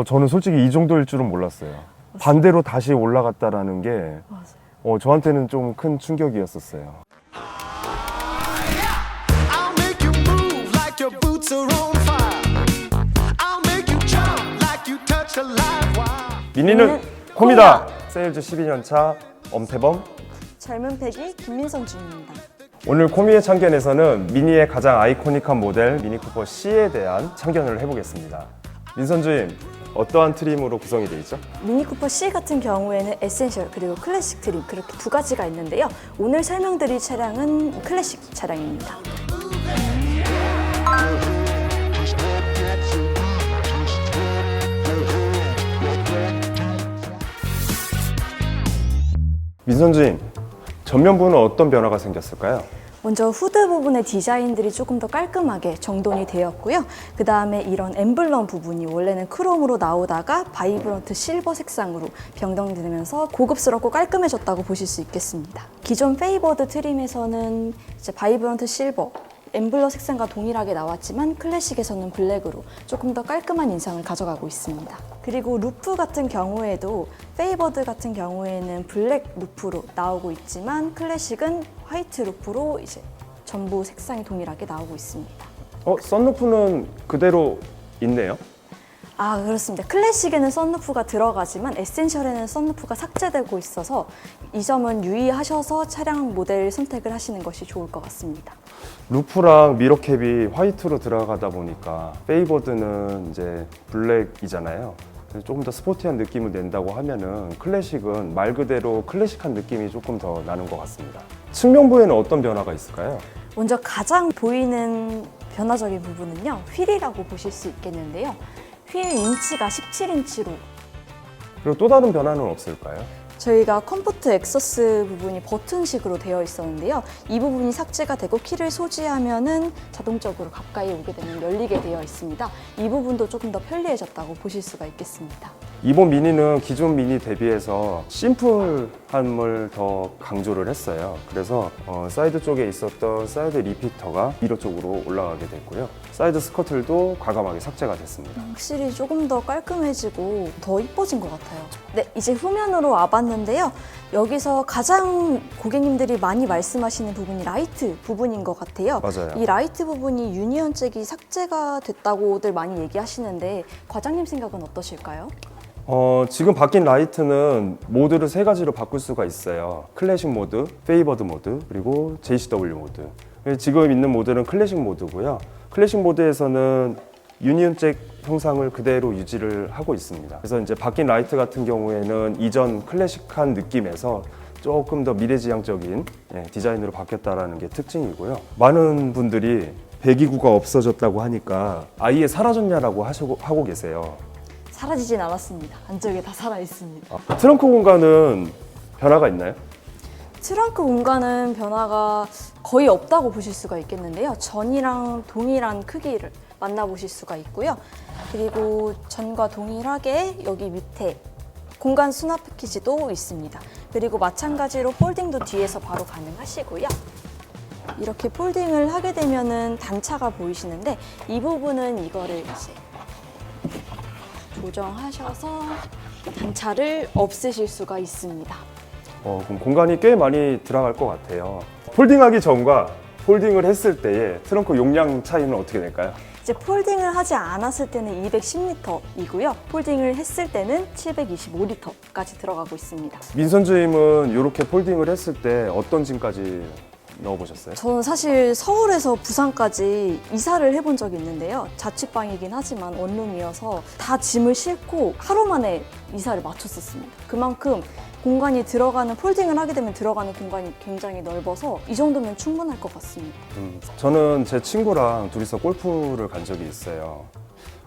저는 솔직히 이 정도일 줄은 몰랐어요. 반대로 다시 올라갔다라는 게 맞아요. 저한테는 좀 큰 충격이었었어요. I'll make you move like your boots are on fire. I'll make you jump like you touch a live wire. 미니는 콤이다! 세일즈 12년차 엄태범. 젊은 패기 김민선 주입니다. 오늘 코미의 참견에서는 미니의 가장 아이코닉한 모델 미니 쿠퍼 C에 대한 참견을 해보겠습니다. 민선 주임, 어떠한 트림으로 구성이 되어 있죠? 미니 쿠퍼 C 같은 경우에는 에센셜 그리고 클래식 트림 그렇게 두 가지가 있는데요. 오늘 설명드릴 차량은 클래식 차량입니다. 민선 주임, 전면부는 어떤 변화가 생겼을까요? 먼저 후드 부분의 디자인들이 조금 더 깔끔하게 정돈이 되었고요. 그 다음에 이런 엠블럼 부분이 원래는 크롬으로 나오다가 바이브런트 실버 색상으로 변경되면서 고급스럽고 깔끔해졌다고 보실 수 있겠습니다. 기존 페이버드 트림에서는 이제 바이브런트 실버 엠블럼 색상과 동일하게 나왔지만 클래식에서는 블랙으로 조금 더 깔끔한 인상을 가져가고 있습니다. 그리고 루프 같은 경우에도 페이버드 같은 경우에는 블랙 루프로 나오고 있지만 클래식은 화이트 루프로 이제 전부 색상이 동일하게 나오고 있습니다. 썬루프는 그대로 있네요. 아, 그렇습니다. 클래식에는 썬루프가 들어가지만 에센셜에는 썬루프가 삭제되고 있어서 이 점은 유의하셔서 차량 모델 선택을 하시는 것이 좋을 것 같습니다. 루프랑 미러캡이 화이트로 들어가다 보니까 페이버드는 이제 블랙이잖아요. 그래서 조금 더 스포티한 느낌을 낸다고 하면은 클래식은 말 그대로 클래식한 느낌이 조금 더 나는 것 같습니다. 측면부에는 어떤 변화가 있을까요? 먼저 가장 보이는 변화적인 부분은요, 휠이라고 보실 수 있겠는데요. 휠 인치가 17인치로 그리고 또 다른 변화는 없을까요? 저희가 컴포트 엑서스 부분이 버튼식으로 되어 있었는데요. 이 부분이 삭제가 되고 키를 소지하면은 자동적으로 가까이 오게 되면 열리게 되어 있습니다. 이 부분도 조금 더 편리해졌다고 보실 수가 있겠습니다. 이번 미니는 기존 미니 대비해서 심플함을 더 강조를 했어요. 그래서 사이드 쪽에 있었던 사이드 리피터가 미러 쪽으로 올라가게 됐고요. 사이드 스커틀도 과감하게 삭제가 됐습니다. 확실히 조금 더 깔끔해지고 더 이뻐진 것 같아요. 네, 이제 후면으로 와봤는데요. 여기서 가장 고객님들이 많이 말씀하시는 부분이 라이트 부분인 것 같아요. 맞아요. 이 라이트 부분이 유니언 잭이 삭제가 됐다고들 많이 얘기하시는데 과장님 생각은 어떠실까요? 지금 바뀐 라이트는 모드를 세 가지로 바꿀 수가 있어요. 클래식 모드, 페이버드 모드, 그리고 JCW 모드. 지금 있는 모드는 클래식 모드고요. 클래식 모드에서는 유니온 잭 형상을 그대로 유지를 하고 있습니다. 그래서 이제 바뀐 라이트 같은 경우에는 이전 클래식한 느낌에서 조금 더 미래지향적인 디자인으로 바뀌었다는 게 특징이고요. 많은 분들이 배기구가 없어졌다고 하니까 아예 사라졌냐라고 하고 계세요. 사라지진 않았습니다. 안쪽에 다 살아있습니다. 트렁크 공간은 변화가 있나요? 트렁크 공간은 변화가 거의 없다고 보실 수가 있겠는데요. 전이랑 동일한 크기를 만나보실 수가 있고요. 그리고 전과 동일하게 여기 밑에 공간 수납 패키지도 있습니다. 그리고 마찬가지로 폴딩도 뒤에서 바로 가능하시고요. 이렇게 폴딩을 하게 되면은 단차가 보이시는데 이 부분은 이거를 이제 조정하셔서 단차를 없애실 수가 있습니다. 그럼 공간이 꽤 많이 들어갈 것 같아요. 폴딩하기 전과 폴딩을 했을 때의 트렁크 용량 차이는 어떻게 될까요? 이제 폴딩을 하지 않았을 때는 210리터이고요. 폴딩을 했을 때는 725리터까지 들어가고 있습니다. 민선 주임은 이렇게 폴딩을 했을 때 어떤 짐까지 넣어보셨어요? 저는 사실 서울에서 부산까지 이사를 해본 적이 있는데요. 자취방이긴 하지만 원룸이어서 다 짐을 싣고 하루 만에 이사를 마쳤었습니다. 그만큼 공간이 들어가는 폴딩을 하게 되면 들어가는 공간이 굉장히 넓어서 이 정도면 충분할 것 같습니다. 저는 제 친구랑 둘이서 골프를 간 적이 있어요.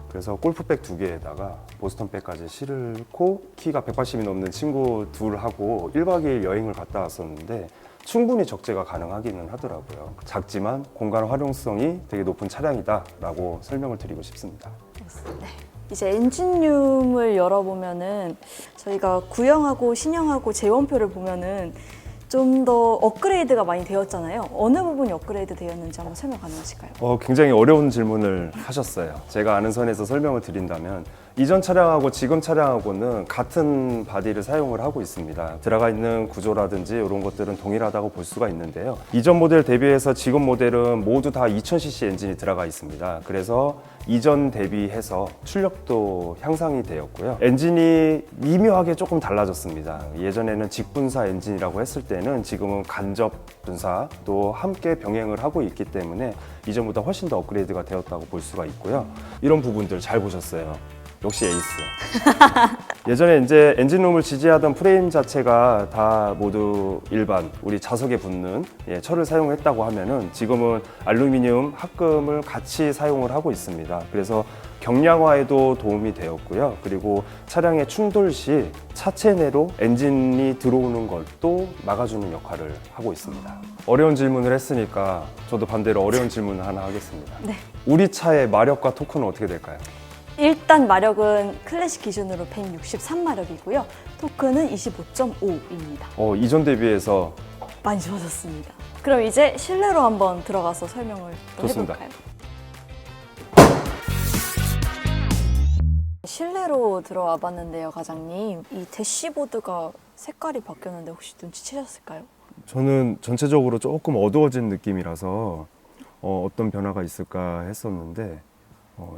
그래서 골프백 2개에다가 보스턴백까지 싣고 키가 180이 넘는 친구 둘하고 1박 2일 여행을 갔다 왔었는데 충분히 적재가 가능하기는 하더라고요. 작지만 공간 활용성이 되게 높은 차량이다라고 설명을 드리고 싶습니다. 네. 이제 엔진룸을 열어보면은 저희가 구형하고 신형하고 재원표를 보면은 좀 더 업그레이드가 많이 되었잖아요. 어느 부분이 업그레이드 되었는지 한번 설명 가능하실까요? 굉장히 어려운 질문을 하셨어요. 제가 아는 선에서 설명을 드린다면 이전 차량하고 지금 차량하고는 같은 바디를 사용을 하고 있습니다. 들어가 있는 구조라든지 이런 것들은 동일하다고 볼 수가 있는데요. 이전 모델 대비해서 지금 모델은 모두 다 2000cc 엔진이 들어가 있습니다. 그래서 이전 대비해서 출력도 향상이 되었고요. 엔진이 미묘하게 조금 달라졌습니다. 예전에는 직분사 엔진이라고 했을 때는 지금은 간접 분사도 함께 병행을 하고 있기 때문에 이전보다 훨씬 더 업그레이드가 되었다고 볼 수가 있고요. 이런 부분들 잘 보셨어요. 역시 에이스. 예전에 이제 엔진룸을 지지하던 프레임 자체가 다 모두 일반 우리 자석에 붙는 철을 사용했다고 하면은 지금은 알루미늄 합금을 같이 사용을 하고 있습니다. 그래서 경량화에도 도움이 되었고요. 그리고 차량의 충돌 시 차체 내로 엔진이 들어오는 것도 막아주는 역할을 하고 있습니다. 어려운 질문을 했으니까 저도 반대로 어려운 질문을 하나 하겠습니다. 네. 우리 차의 마력과 토크는 어떻게 될까요? 일단 마력은 클래식 기준으로 163마력이고요. 토크는 25.5입니다. 이전 대비해서 많이 좋아졌습니다. 그럼 이제 실내로 한번 들어가서 설명을 또 좋습니다. 해볼까요? 실내로 들어와 봤는데요, 과장님. 이 대시보드가 색깔이 바뀌었는데 혹시 눈치채셨을까요? 저는 전체적으로 조금 어두워진 느낌이라서 어떤 변화가 있을까 했었는데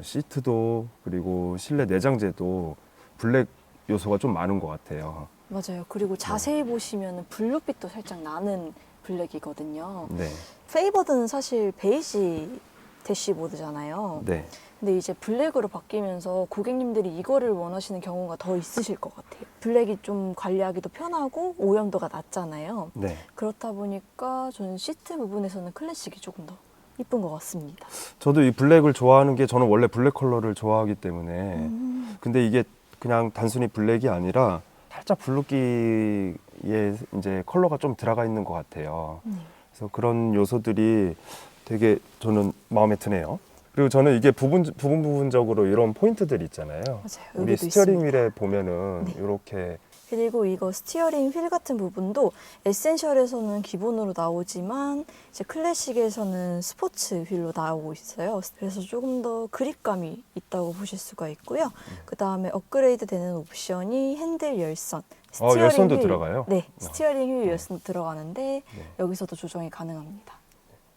시트도 그리고 실내 내장재도 블랙 요소가 좀 많은 것 같아요. 맞아요. 그리고 자세히 보시면 블루빛도 살짝 나는 블랙이거든요. 네, 페이버드는 사실 베이지 대시보드잖아요. 네. 근데 이제 블랙으로 바뀌면서 고객님들이 이거를 원하시는 경우가 더 있으실 것 같아요. 블랙이 좀 관리하기도 편하고 오염도가 낮잖아요. 네. 그렇다 보니까 저는 시트 부분에서는 클래식이 조금 더 이쁜 것 같습니다. 저도 이 블랙을 좋아하는 게 저는 원래 블랙 컬러를 좋아하기 때문에 근데 이게 그냥 단순히 블랙이 아니라 살짝 블루기에 이제 컬러가 좀 들어가 있는 것 같아요. 그래서 그런 요소들이 되게 저는 마음에 드네요. 그리고 저는 이게 부분적으로 이런 포인트들 있잖아요. 맞아요. 우리 여기도 스티어링 있습니다. 휠에 보면은 네. 이렇게 그리고 이거 스티어링 휠 같은 부분도 에센셜에서는 기본으로 나오지만 이제 클래식에서는 스포츠 휠로 나오고 있어요. 그래서 조금 더 그립감이 있다고 보실 수가 있고요. 그 다음에 업그레이드 되는 옵션이 핸들 열선. 열선도 들어가요? 네, 스티어링 휠 열선도 들어가는데 네. 여기서도 조정이 가능합니다.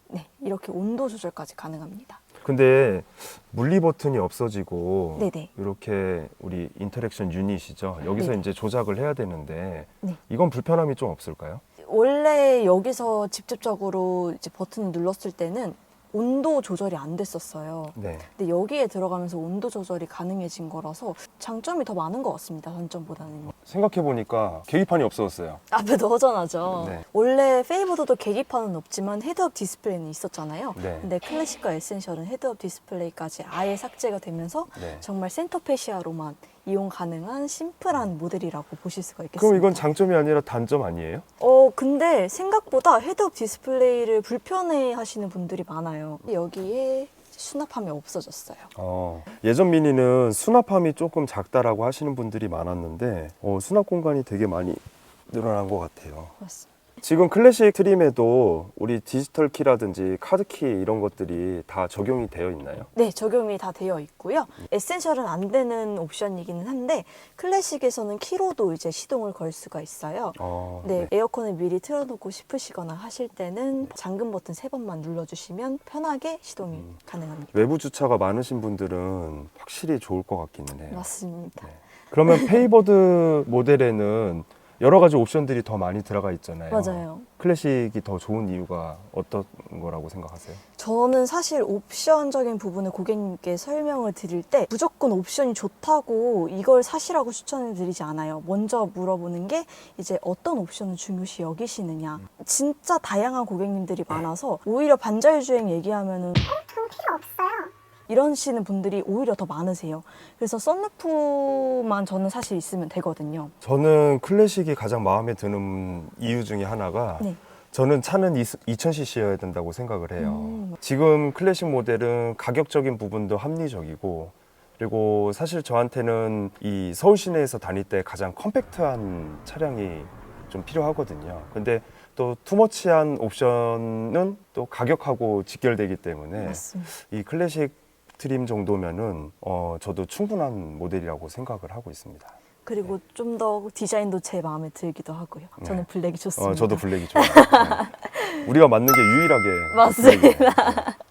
네, 이렇게 온도 조절까지 가능합니다. 근데 물리 버튼이 없어지고 네네. 이렇게 우리 인터랙션 유닛이죠. 여기서 네네. 이제 조작을 해야 되는데 네. 이건 불편함이 좀 없을까요? 원래 여기서 직접적으로 이제 버튼을 눌렀을 때는 온도 조절이 안 됐었어요. 네. 근데 여기에 들어가면서 온도 조절이 가능해진 거라서 장점이 더 많은 것 같습니다. 단점보다는. 생각해 보니까 계기판이 없어졌어요. 앞에 허전하죠. 네. 원래 페이보드도 계기판은 없지만 헤드업 디스플레이는 있었잖아요. 네. 근데 클래식과 에센셜은 헤드업 디스플레이까지 아예 삭제가 되면서 네. 정말 센터페시아로만 이용 가능한 심플한 모델이라고 보실 수가 있겠습니다. 그럼 이건 장점이 아니라 단점 아니에요? 근데 생각보다 헤드업 디스플레이를 불편해 하시는 분들이 많아요. 여기에 수납함이 없어졌어요. 예전 미니는 수납함이 조금 작다라고 하시는 분들이 많았는데 수납 공간이 되게 많이 늘어난 것 같아요. 맞습니다. 지금 클래식 트림에도 우리 디지털 키라든지 카드 키 이런 것들이 다 적용이 되어 있나요? 네, 적용이 다 되어 있고요. 에센셜은 안 되는 옵션이기는 한데 클래식에서는 키로도 이제 시동을 걸 수가 있어요. 네, 에어컨을 미리 틀어놓고 싶으시거나 하실 때는 잠금 버튼 3번만 눌러주시면 편하게 시동이 가능합니다. 외부 주차가 많으신 분들은 확실히 좋을 것 같기는 해요. 맞습니다. 네. 그러면 페이버드 모델에는 여러 가지 옵션들이 더 많이 들어가 있잖아요. 맞아요. 클래식이 더 좋은 이유가 어떤 거라고 생각하세요? 저는 사실 옵션적인 부분을 고객님께 설명을 드릴 때 무조건 옵션이 좋다고 이걸 사시라고 추천을 드리지 않아요. 먼저 물어보는 게 이제 어떤 옵션을 중요시 여기시느냐. 진짜 다양한 고객님들이 많아서 오히려 반자율주행 얘기하면은 돈 필요 없어요. 이러시는 분들이 오히려 더 많으세요. 그래서 썬루프만 저는 사실 있으면 되거든요. 저는 클래식이 가장 마음에 드는 이유 중에 하나가 네. 저는 차는 2000cc여야 된다고 생각을 해요. 지금 클래식 모델은 가격적인 부분도 합리적이고 그리고 사실 저한테는 이 서울 시내에서 다닐 때 가장 컴팩트한 차량이 좀 필요하거든요. 근데 또 투머치한 옵션은 또 가격하고 직결되기 때문에 맞습니다. 이 클래식 트림 정도면은 저도 충분한 모델이라고 생각을 하고 있습니다. 그리고 좀 더 디자인도 제 마음에 들기도 하고요. 저는 블랙이 좋습니다. 저도 블랙이 좋아요. 네. 우리가 맞는 게 유일하게 맞습니다. 블랙이에요.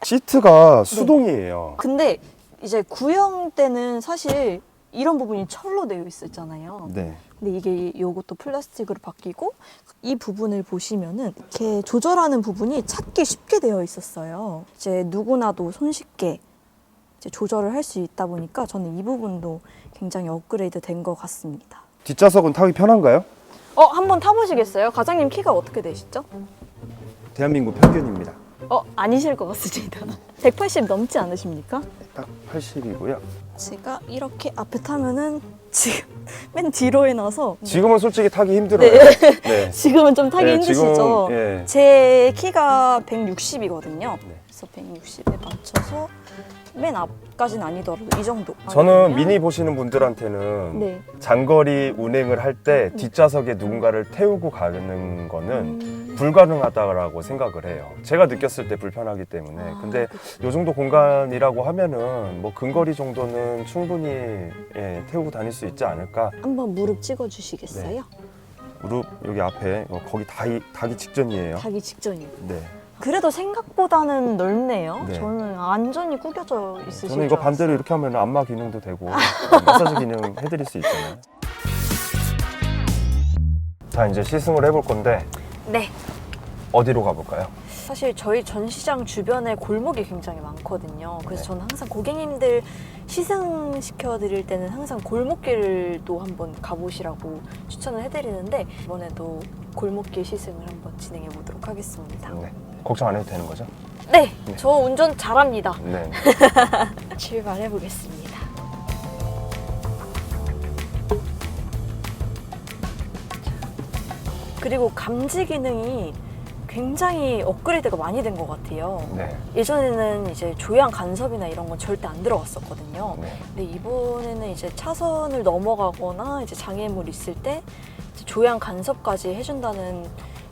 시트가 수동이에요. 근데 이제 구형 때는 사실 이런 부분이 철로 되어 있었잖아요. 네. 근데 이게 요것도 플라스틱으로 바뀌고 이 부분을 보시면은 이렇게 조절하는 부분이 찾기 쉽게 되어 있었어요. 이제 누구나도 손쉽게 이제 조절을 할 수 있다 보니까 저는 이 부분도 굉장히 업그레이드 된 것 같습니다. 뒷좌석은 타기 편한가요? 한번 타보시겠어요? 과장님 키가 어떻게 되시죠? 대한민국 평균입니다. 아니실 것 같습니다. 180 넘지 않으십니까? 딱 80이고요. 제가 이렇게 앞에 타면은 지금 맨 뒤로에 나서 지금은 솔직히 타기 힘들어요. 네. 지금은 좀 타기 네, 힘드시죠? 지금, 예. 제 키가 160이거든요. 네. 그래서 160에 맞춰서 맨 앞까지는 아니더라도 이 정도. 저는 아니면- 미니 보시는 분들한테는 네. 장거리 운행을 할 때 뒷좌석에 누군가를 태우고 가는 거는 불가능하다고 생각을 해요. 제가 느꼈을 때 불편하기 때문에. 근데 이 정도 공간이라고 하면은 뭐 근거리 정도는 충분히 태우고 다닐 수 있지 않을까. 한번 무릎 찍어 주시겠어요? 네. 무릎 여기 앞에 거기 닿기 직전이에요. 가기 직전이요. 네. 그래도 생각보다는 넓네요. 네. 저는 완전히 구겨져 있으실 저는 이거 줄 반대로 알았어요. 이렇게 하면 안마 기능도 되고 마사지 기능 해드릴 수 있잖아요. 자, 이제 시승을 해볼 건데 네. 어디로 가볼까요? 사실 저희 전시장 주변에 골목이 굉장히 많거든요. 그래서 네. 저는 항상 고객님들 시승시켜 드릴 때는 항상 골목길도 한번 가보시라고 추천을 해드리는데 이번에도 골목길 시승을 한번 진행해 보도록 하겠습니다. 네. 걱정 안 해도 되는 거죠? 네, 네. 저 운전 잘합니다. 네. 출발해 보겠습니다. 그리고 감지 기능이 굉장히 업그레이드가 많이 된 것 같아요. 네. 예전에는 이제 조향 간섭이나 이런 건 절대 안 들어갔었거든요. 네. 근데 이번에는 이제 차선을 넘어가거나 이제 장애물 있을 때 이제 조향 간섭까지 해준다는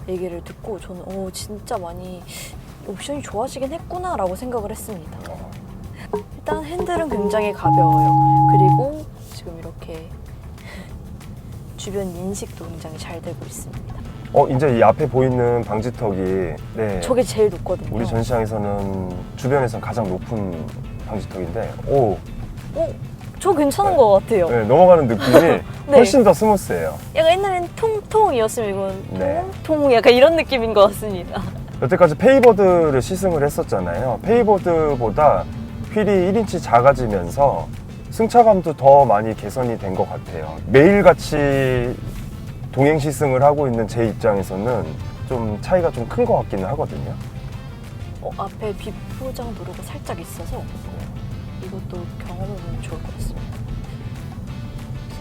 얘기를 듣고 저는 진짜 많이 옵션이 좋아지긴 했구나라고 생각을 했습니다. 일단 핸들은 굉장히 가벼워요. 그리고 지금 이렇게 주변 인식도 굉장히 잘 되고 있습니다. 이제 이 앞에 보이는 방지턱이 네. 저게 제일 높거든요. 우리 전시장에서는 주변에서 가장 높은 방지턱인데 저 괜찮은 것 같아요. 네, 넘어가는 느낌이 훨씬 더 스무스해요. 약간 옛날엔 통통이었으면 이건 네. 통통 약간 이런 느낌인 것 같습니다. 여태까지 페이버드를 시승을 했었잖아요. 페이버드보다 휠이 1인치 작아지면서 승차감도 더 많이 개선이 된 것 같아요. 매일같이 동행 시승을 하고 있는 제 입장에서는 좀 차이가 좀 큰 것 같기는 하거든요. 앞에 비포장 도로가 살짝 있어서 이것도 경험해보면 좋을 것 같습니다.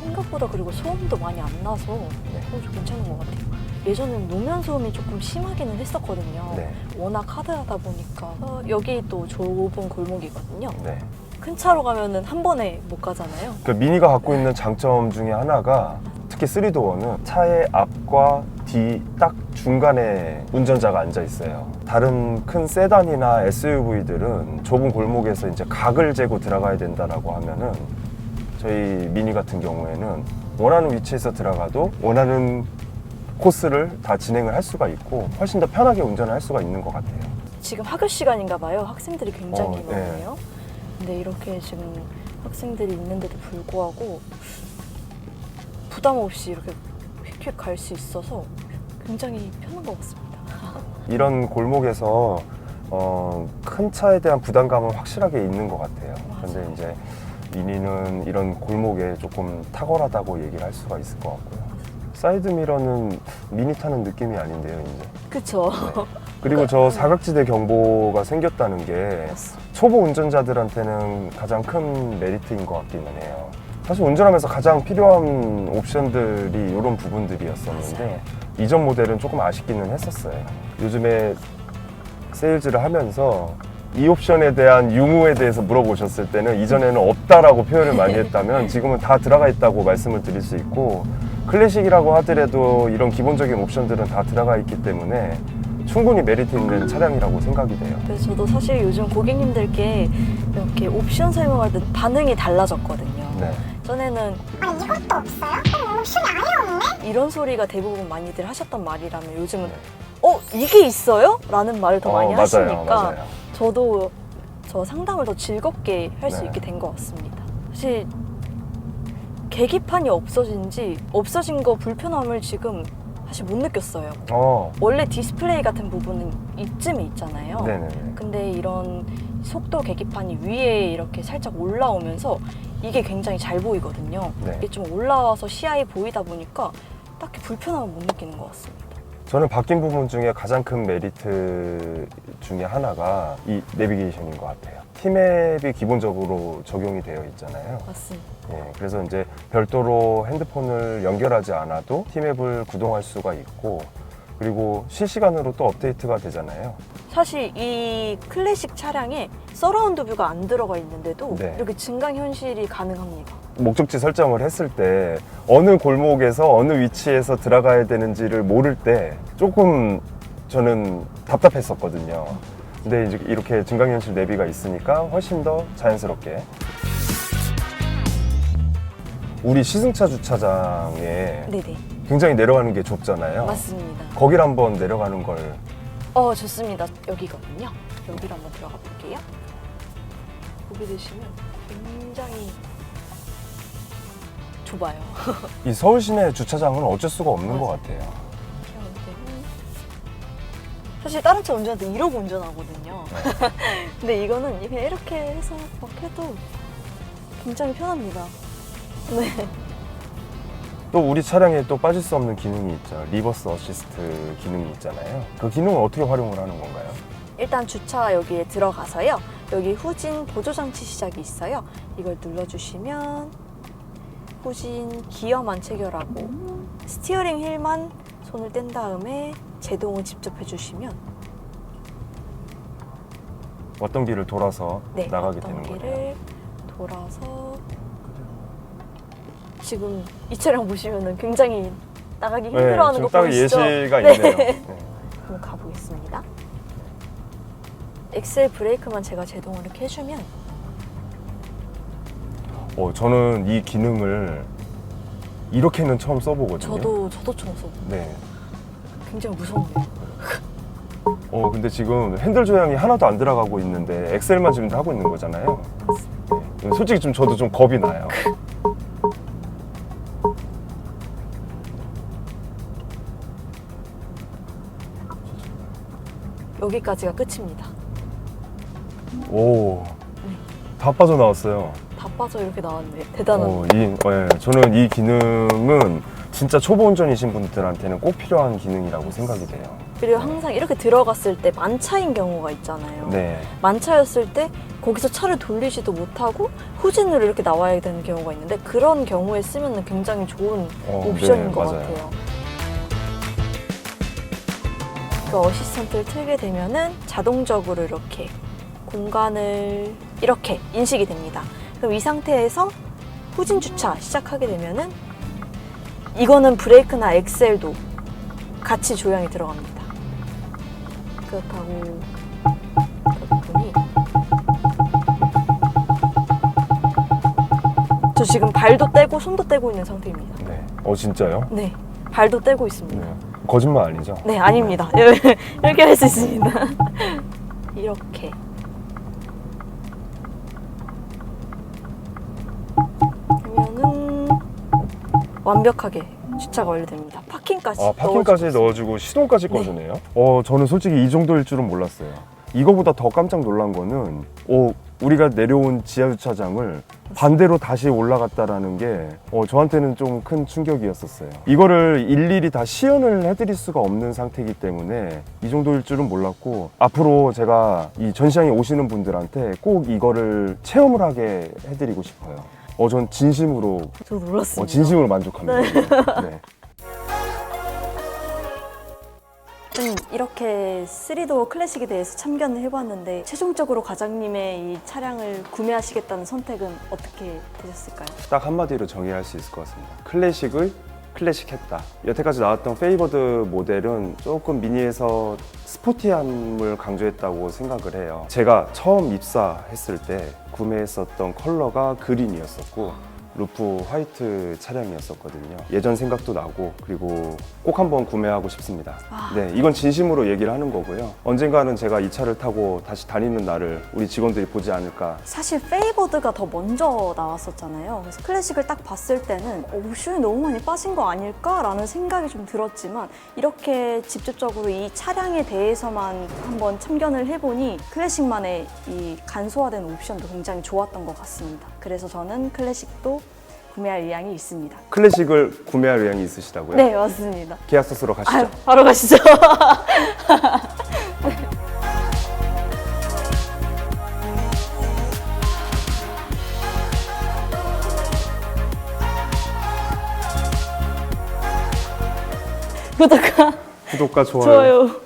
생각보다 그리고 소음도 많이 안 나서 좀 괜찮은 것 같아요. 예전에는 노면 소음이 조금 심하기는 했었거든요. 네. 워낙 하드하다 보니까 여기 또 좁은 골목이거든요. 네. 큰 차로 가면은 한 번에 못 가잖아요. 그 미니가 갖고 있는 장점 중에 하나가 특히 3도어는 차의 앞과 뒤 딱 중간에 운전자가 앉아 있어요. 다른 큰 세단이나 SUV들은 좁은 골목에서 이제 각을 재고 들어가야 된다라고 하면은 저희 미니 같은 경우에는 원하는 위치에서 들어가도 원하는 코스를 다 진행을 할 수가 있고 훨씬 더 편하게 운전을 할 수가 있는 것 같아요. 지금 학교 시간인가 봐요. 학생들이 굉장히 네. 많네요. 근데 이렇게 지금 학생들이 있는데도 불구하고 부담 없이 이렇게 휙휙 갈 수 있어서 굉장히 편한 것 같습니다. 이런 골목에서 큰 차에 대한 부담감은 확실하게 있는 것 같아요. 그런데 이제 미니는 이런 골목에 조금 탁월하다고 얘기를 할 수가 있을 것 같고요. 사이드 미러는 미니 타는 느낌이 아닌데요, 이제. 그쵸? 그리고 저 사각지대 경보가 생겼다는 게 초보 운전자들한테는 가장 큰 메리트인 것 같기는 해요. 사실 운전하면서 가장 필요한 옵션들이 이런 부분들이었었는데 이전 모델은 조금 아쉽기는 했었어요. 요즘에 세일즈를 하면서 이 옵션에 대한 유무에 대해서 물어보셨을 때는 이전에는 없다라고 표현을 많이 했다면 지금은 다 들어가 있다고 말씀을 드릴 수 있고 클래식이라고 하더라도 이런 기본적인 옵션들은 다 들어가 있기 때문에 충분히 메리트 있는 차량이라고 생각이 돼요. 그래서 저도 사실 요즘 고객님들께 이렇게 옵션 설명할 때 반응이 달라졌거든요. 네. 전에는 아니 이것도 없어요? 옵션이 아예 없네? 이런 소리가 대부분 많이들 하셨던 말이라면 요즘은 네. 이게 있어요? 라는 말을 더 많이 맞아요, 하시니까 맞아요. 저도 저 상담을 더 즐겁게 할 수 네. 있게 된 것 같습니다. 사실 계기판이 없어진 거 불편함을 지금 사실 못 느꼈어요. 원래 디스플레이 같은 부분은 이쯤에 있잖아요. 네네네. 근데 이런 속도 계기판이 위에 이렇게 살짝 올라오면서 이게 굉장히 잘 보이거든요. 네. 이게 좀 올라와서 시야에 보이다 보니까 딱히 불편함을 못 느끼는 것 같습니다. 저는 바뀐 부분 중에 가장 큰 메리트 중에 하나가 이 내비게이션인 것 같아요. T맵이 기본적으로 적용이 되어 있잖아요. 맞습니다. 예, 그래서 이제 별도로 핸드폰을 연결하지 않아도 T맵을 구동할 수가 있고, 그리고 실시간으로 또 업데이트가 되잖아요. 사실 이 클래식 차량에 서라운드 뷰가 안 들어가 있는데도 네. 이렇게 증강현실이 가능합니다. 목적지 설정을 했을 때 어느 골목에서 어느 위치에서 들어가야 되는지를 모를 때 조금 저는 답답했었거든요. 근데 이제 이렇게 증강현실 내비가 있으니까 훨씬 더 자연스럽게. 우리 시승차 주차장에 네네. 굉장히 내려가는 게 좁잖아요. 맞습니다. 거기를 한번 내려가는 걸. 좋습니다. 여기거든요. 여기로 한번 들어가 볼게요. 보게 되시면 굉장히 좁아요. 이 서울 시내 주차장은 어쩔 수가 없는 것 같아요. 사실 다른 차 운전할 때 이러고 운전하거든요. 근데 이거는 그냥 이렇게 해서 막 해도 굉장히 편합니다. 네. 또 우리 차량에 또 빠질 수 없는 기능이 있죠. 리버스 어시스트 기능이 있잖아요. 그 기능을 어떻게 활용을 하는 건가요? 일단 주차 여기에 들어가서요. 여기 후진 보조장치 시작이 있어요. 이걸 눌러주시면 후진 기어만 체결하고 스티어링 휠만 손을 뗀 다음에 제동을 직접 해주시면 왔던 길을 돌아서 나가게 어떤 되는 길을 거예요. 돌아서 지금 이 차량 보시면은 굉장히 나가기 힘들어하는 거 지금 딱 보이시죠? 예시가 네. 있네요. 네. 한번 가보겠습니다. 엑셀 브레이크만 제가 제동을 이렇게 해주면 저는 이 기능을 이렇게는 처음 써보거든요. 저도 처음 써. 네. 굉장히 무섭네요. 근데 지금 핸들 조향이 하나도 안 들어가고 있는데 엑셀만 지금 하고 있는 거잖아요. 네. 솔직히 좀 저도 좀 겁이 나요. 여기까지가 끝입니다. 오, 다 빠져나왔어요. 다 빠져 이렇게 나왔네. 대단한. 저는 이 기능은 진짜 초보 운전이신 분들한테는 꼭 필요한 기능이라고 생각이 돼요. 그리고 항상 이렇게 들어갔을 때 만차인 경우가 있잖아요. 네. 만차였을 때 거기서 차를 돌리지도 못하고 후진으로 이렇게 나와야 되는 경우가 있는데 그런 경우에 쓰면 굉장히 좋은 옵션인 네, 것 맞아요. 같아요. 그 어시스턴트를 틀게 되면은 자동적으로 이렇게 공간을 이렇게 인식이 됩니다. 그럼 이 상태에서 후진 주차 시작하게 되면은 이거는 브레이크나 엑셀도 같이 조향이 들어갑니다. 그렇다고 부분이 저 지금 발도 떼고 손도 떼고 있는 상태입니다. 네. 진짜요? 네, 발도 떼고 있습니다. 네. 거짓말 아니죠? 네, 아닙니다. 이렇게 할 수 있습니다. 이렇게. 그러면은 완벽하게 주차가 완료됩니다. 파킹까지 파킹까지 넣어주고 넣어주고 시동까지 네. 꺼주네요. 저는 솔직히 이 정도일 줄은 몰랐어요. 이거보다 더 깜짝 놀란 거는 우리가 내려온 지하 주차장을 반대로 다시 올라갔다라는 게 저한테는 좀 큰 충격이었었어요. 이거를 일일이 다 시연을 해드릴 수가 없는 상태이기 때문에 이 정도일 줄은 몰랐고, 앞으로 제가 이 전시장에 오시는 분들한테 꼭 이거를 체험을 하게 해드리고 싶어요. 전 진심으로 저도 놀랐습니다. 진심으로 만족합니다. 네. 이렇게 3도어 클래식에 대해서 참견을 해봤는데 최종적으로 과장님의 이 차량을 구매하시겠다는 선택은 어떻게 되셨을까요? 딱 한마디로 정의할 수 있을 것 같습니다. 클래식의 클래식했다. 여태까지 나왔던 페이버드 모델은 조금 미니에서 스포티함을 강조했다고 생각을 해요. 제가 처음 입사했을 때 구매했었던 컬러가 그린이었었고 루프 화이트 차량이었었거든요. 예전 생각도 나고 그리고 꼭 한번 구매하고 싶습니다. 네, 이건 진심으로 얘기를 하는 거고요. 언젠가는 제가 이 차를 타고 다시 다니는 날을 우리 직원들이 보지 않을까. 사실 페이버드가 더 먼저 나왔었잖아요. 그래서 클래식을 딱 봤을 때는 옵션이 너무 많이 빠진 거 아닐까라는 생각이 좀 들었지만 이렇게 직접적으로 이 차량에 대해서만 한번 참견을 해보니 클래식만의 이 간소화된 옵션도 굉장히 좋았던 것 같습니다. 그래서 저는 클래식도 구매할 의향이 있습니다. 클래식을 구매할 의향이 있으시다고요? 네, 맞습니다. 계약서 쓰러 가시죠. 아유, 바로 가시죠. 구독과 좋아요. 좋아요.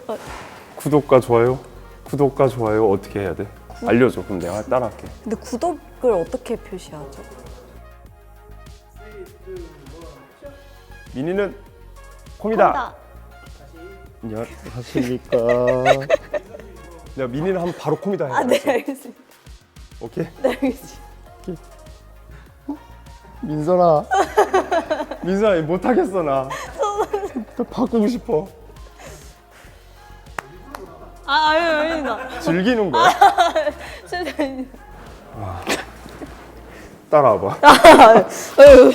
구독과 좋아요. 구독과 좋아요 어떻게 해야 돼? 알려줘. 그럼 내가 따라할게. 근데 구독을 어떻게 표시하죠? 미니는 콤이다. 안녕하십니까. 내가 미니는 하면 바로 콤이다 해. 아, 네, 알겠습니다. 오케이. 네, 알겠습니다. 민선아. 민선아 못하겠어 나. 또 바꾸고 싶어. 아닙니다. 즐기는 거야? 실례입니다. 따라와봐. 아유.